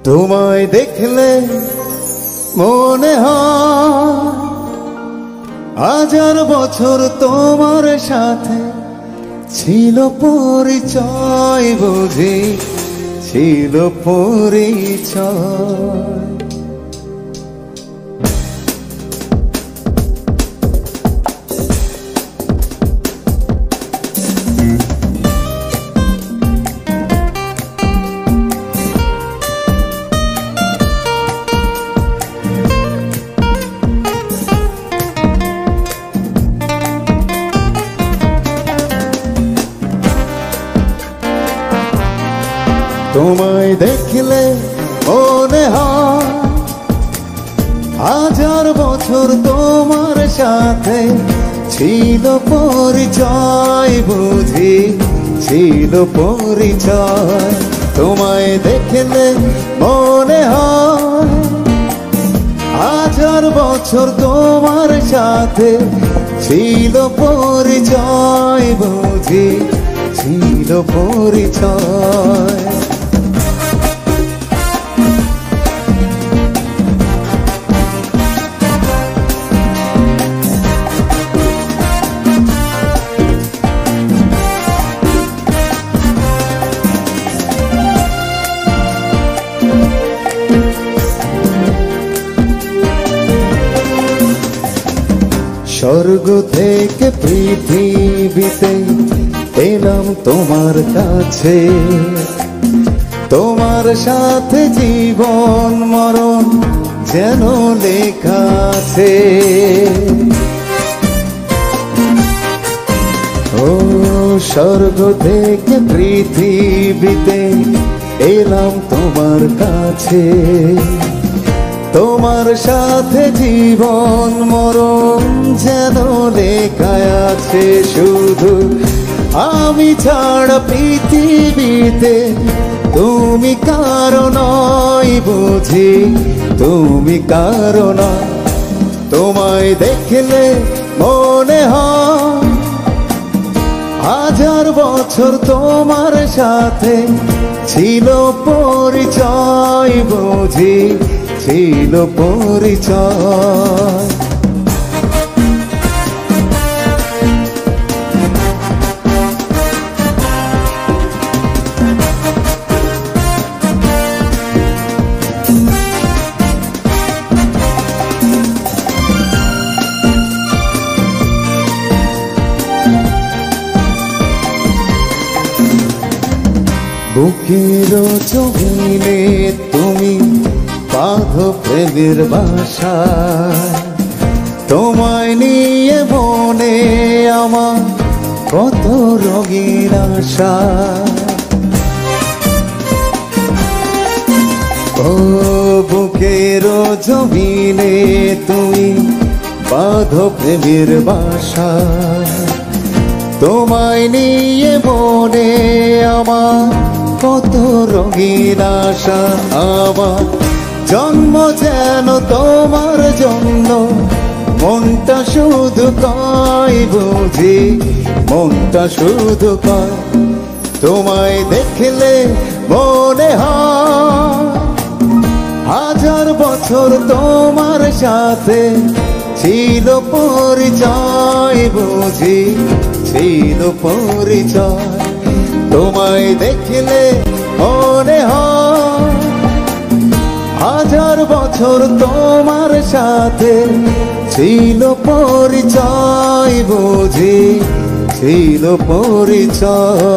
তোমায় দেখলে মনে হয় হাজার বছর তোমার সাথে ছিল পরিচয়, বুঝি ছিল পরিচয়। তোমায় দেখলে মনে হয় হাজার বছর তোমার সাথে ছিল পরিচয়, বুঝি ছিল পরিচয়। তোমায় দেখলে মনে হয় হাজার বছর তোমার সাথে ছিল পরিচয়, বুঝি ছিল পরিচয়। স্বর্গ থেকে পৃথিবীতে এলাম তোমার কাছে, তোমার সাথে জীবন মরণ যেন লেখা আছে। ও স্বর্গ থেকে পৃথিবীতে এলাম তোমার কাছে, তোমার সাথে জীবন মরণ যেন লেখা আছে। শুধু আমি ছাড়া পৃথিবীতে তুমি কারো নয়, বুঝি তুমি কারো নয়। তোমায় দেখলে মনে হয় হাজার বছর তোমার সাথে ছিল পরিচয়, বুঝি ছিল পরিচয়। বুকের জমিনে তুমি বাঁধো প্রেমের বাসা, তোমায় নিয়ে মনে আমার কত রঙিন আশা। ও বুকের জমিনে তুমি বাঁধো প্রেমের বাসা, তোমায় নিয়ে মনে আমার কত রঙিন আশা। আমার জন্ম যেন তোমার জন্য, মনটা শুধু কয়, বুঝি মনটা শুধু কয়। তোমায় দেখলে মনে হয় হাজার বছর তোমার সাথে ছিল পরিচয়, বুঝি ছিল পরিচয়। তোমায় দেখলে মনে হয় হাজার বছর তোমার সাথে ছিল পরিচয়, বুঝি ছিল পরিচয়।